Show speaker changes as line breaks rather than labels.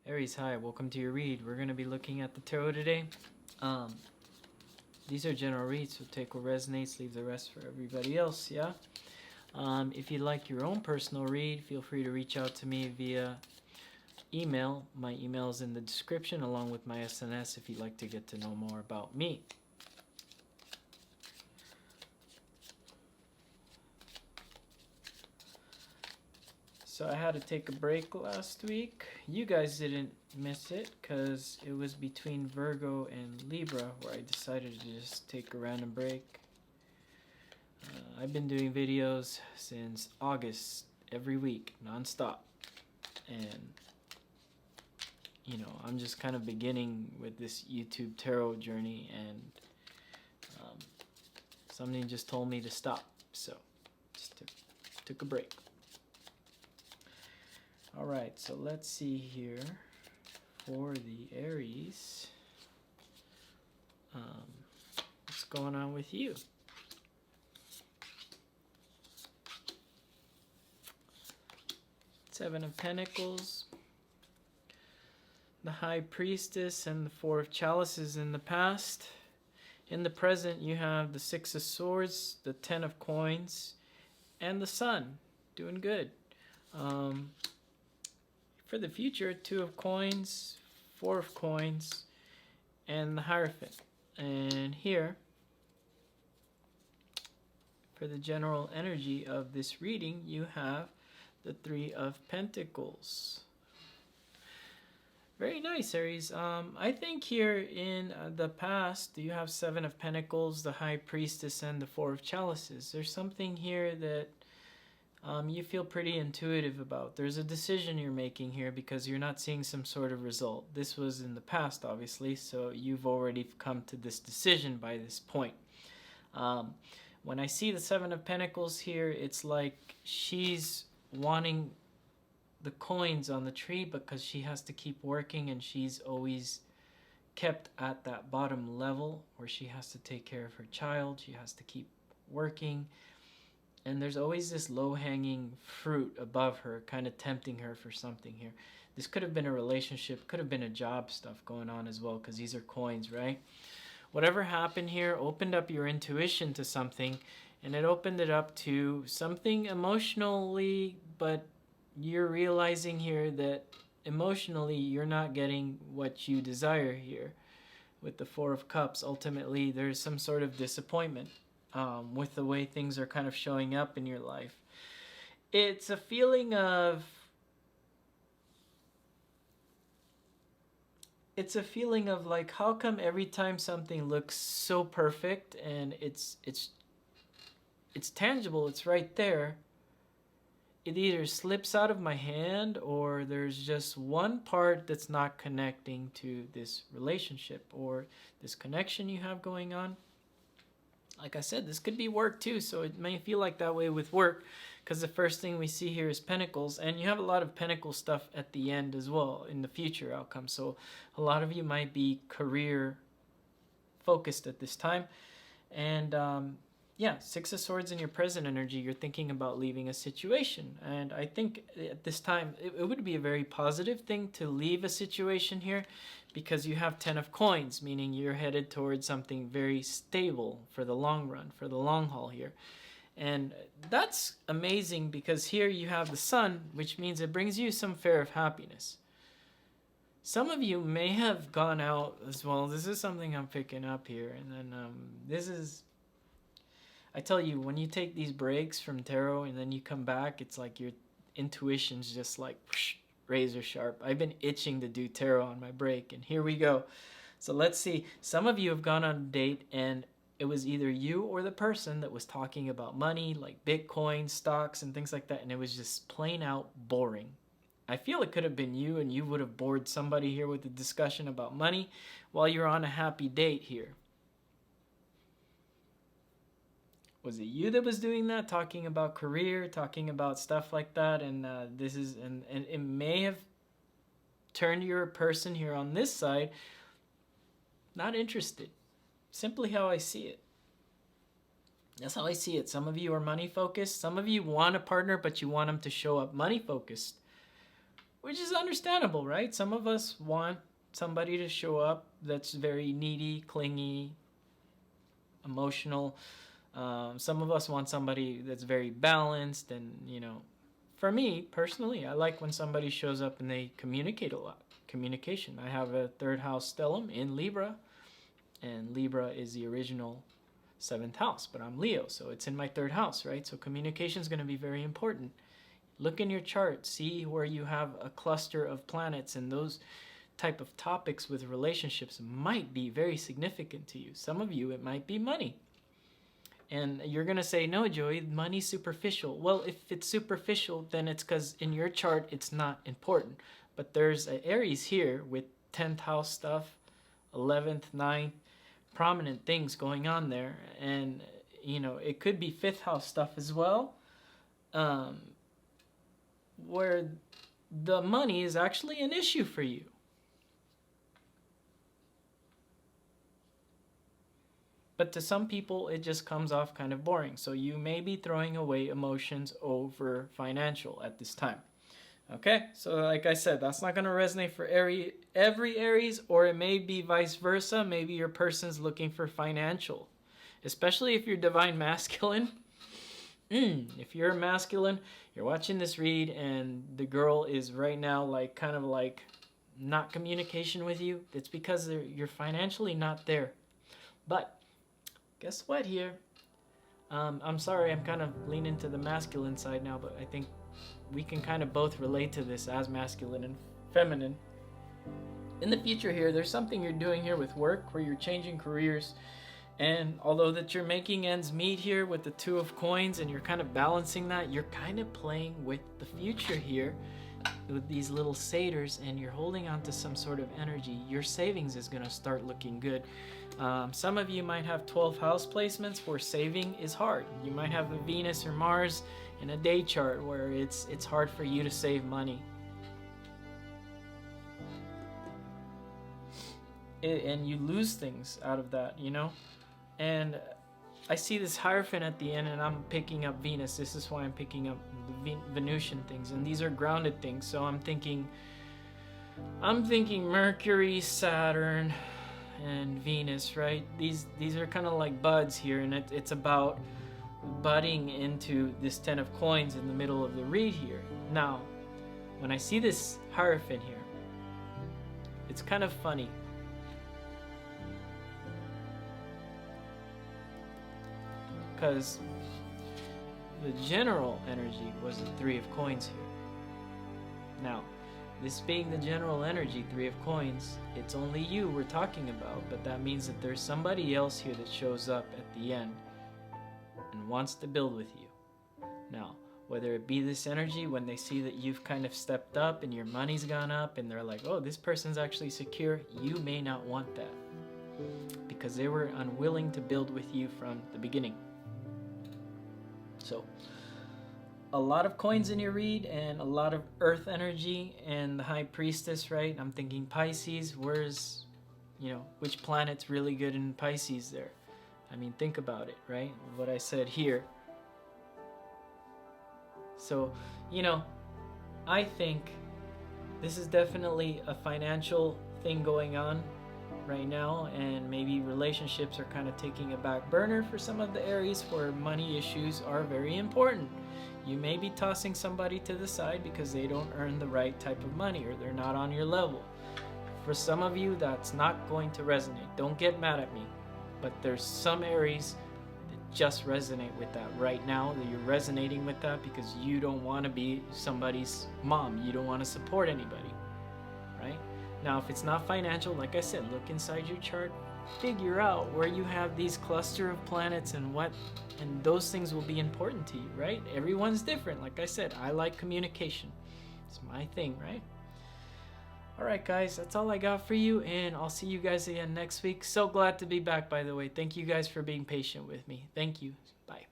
Aries, hi, welcome to your read. We're going to be looking at the tarot today. These are general reads, so take what resonates, leave the rest for everybody else, yeah? If you'd like your own personal read, feel free to reach out to me via email. My email is in the description along with my SNS if you'd like to get to know more about me. So I had to take a break last week. You guys didn't miss it because it was between Virgo and Libra where I decided to just take a random break. I've been doing videos since August every week, non-stop. And, you know, I'm just kind of beginning with this YouTube tarot journey, and something just told me to stop. So just took a break. Alright, so let's see here for the Aries. What's going on with you? Seven of Pentacles, the High Priestess, and the Four of Chalices in the past. In the present, you have the Six of Swords, the Ten of Coins, and the Sun. Doing good. For the future, Two of Coins, Four of Coins, and the Hierophant. And here, for the general energy of this reading, you have the Three of Pentacles. Very nice, Aries. I think here in the past, you have Seven of Pentacles, the High Priestess, and the Four of Chalices. There's something here that you feel pretty intuitive about. There's a decision you're making here because you're not seeing some sort of result. This was in the past, obviously, so you've already come to this decision by this point. When I see the Seven of Pentacles here, it's like she's wanting the coins on the tree because she has to keep working, and she's always kept at that bottom level where she has to take care of her child. She has to keep working. And there's always this low-hanging fruit above her, kind of tempting her for something here. This could have been a relationship, could have been a job stuff going on as well, because these are coins, right? Whatever happened here opened up your intuition to something, and it opened it up to something emotionally, but you're realizing here that emotionally you're not getting what you desire here. With the Four of Cups, ultimately there's some sort of disappointment. With the way things are kind of showing up in your life. It's a feeling of like, how come every time something looks so perfect and it's tangible, it's right there, it either slips out of my hand or there's just one part that's not connecting to this relationship or this connection you have going on. Like I said, this could be work too, so it may feel like that way with work because the first thing we see here is Pentacles, and you have a lot of Pentacle stuff at the end as well in the future outcome. So a lot of you might be career focused at this time. And yeah, Six of Swords in your present energy, you're thinking about leaving a situation. And I think at this time, it would be a very positive thing to leave a situation here because you have Ten of Coins, meaning you're headed towards something very stable for the long run, for the long haul here. And that's amazing because here you have the Sun, which means it brings you some fare of happiness. Some of you may have gone out as well. This is something I'm picking up here. And then this is... I tell you, when you take these breaks from tarot and then you come back, it's like your intuition's just like whoosh, razor sharp. I've been itching to do tarot on my break, and here we go. So let's see. Some of you have gone on a date, and it was either you or the person that was talking about money, like Bitcoin, stocks, and things like that, and it was just plain out boring. I feel it could have been you, and you would have bored somebody here with a discussion about money while you're on a happy date here. Was it you that was doing that, talking about career, talking about stuff like that? And this is, and it may have turned your person here on this side not interested. Simply how I see it. That's how I see it. Some of you are money focused. Some of you want a partner, but you want them to show up money focused. which is understandable, right? Some of us want somebody to show up that's very needy, clingy, emotional. Some of us want somebody that's very balanced, and for me personally, I like when somebody shows up and they communicate a lot. Communication. I have a third house stellium in Libra, and Libra is the original seventh house, but I'm Leo, so it's in my third house, right? So communication is going to be very important. Look in your chart, see where you have a cluster of planets, and those type of topics with relationships might be very significant to you. Some of you, it might be money. And you're going to say, no, Joey, money's superficial. Well, if it's superficial, then it's because in your chart, it's not important. But there's an Aries here with 10th house stuff, 11th, 9th, prominent things going on there. And, it could be 5th house stuff as well, where the money is actually an issue for you. But to some people, it just comes off kind of boring. So you may be throwing away emotions over financial at this time. Okay, so like I said, that's not going to resonate for every Aries, or it may be vice versa. Maybe your person's looking for financial, especially if you're divine masculine. If you're a masculine, you're watching this read and the girl is right now kind of not communication with you. It's because you're financially not there. But guess what here? I'm sorry, I'm kind of leaning to the masculine side now, but I think we can kind of both relate to this as masculine and feminine. In the future here, there's something you're doing here with work where you're changing careers. And although that you're making ends meet here with the Two of Coins and you're kind of balancing that, you're kind of playing with the future here with these little satyrs, and you're holding on to some sort of energy. Your savings is going to start looking good. Some of you might have 12 house placements where saving is hard. You might have a Venus or Mars in a day chart where it's hard for you to save money. And you lose things out of that, And I see this Hierophant at the end, and I'm picking up Venus. This is why I'm picking up the Venusian things, and these are grounded things. So I'm thinking Mercury, Saturn, and Venus, right? These are kind of like buds here, and it's about budding into this 10 of Coins in the middle of the read here. Now, when I see this Hierophant here, it's kind of funny. Because the general energy was the Three of Coins here. Now, this being the general energy, Three of Coins, it's only you we're talking about, but that means that there's somebody else here that shows up at the end and wants to build with you. Now, whether it be this energy when they see that you've kind of stepped up and your money's gone up and they're like, oh, this person's actually secure, you may not want that because they were unwilling to build with you from the beginning. So, a lot of coins in your read and a lot of earth energy and the High Priestess, right? I'm thinking Pisces. Where's, which planet's really good in Pisces there? I mean, think about it, right? What I said here. So, I think this is definitely a financial thing going on right now, and maybe relationships are kind of taking a back burner for some of the Aries where money issues are very important. You may be tossing somebody to the side because they don't earn the right type of money or they're not on your level. For some of you, that's not going to resonate. Don't get mad at me, but there's some Aries that just resonate with that right now, that you're resonating with that because you don't want to be somebody's mom. You don't want to support anybody, right? Now, if it's not financial, like I said, look inside your chart, figure out where you have these cluster of planets and those things will be important to you, right? Everyone's different. Like I said, I like communication. It's my thing, right? All right, guys, that's all I got for you, and I'll see you guys again next week. So glad to be back, by the way. Thank you guys for being patient with me. Thank you. Bye.